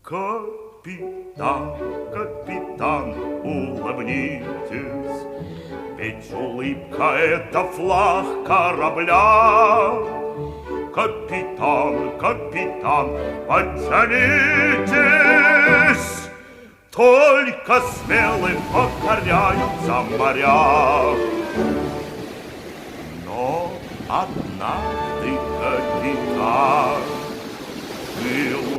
Капитан, капитан, улыбнитесь, ведь улыбка — это флаг корабля. Капитан, капитан, подтянитесь, только смелым покоряются моря. Но одна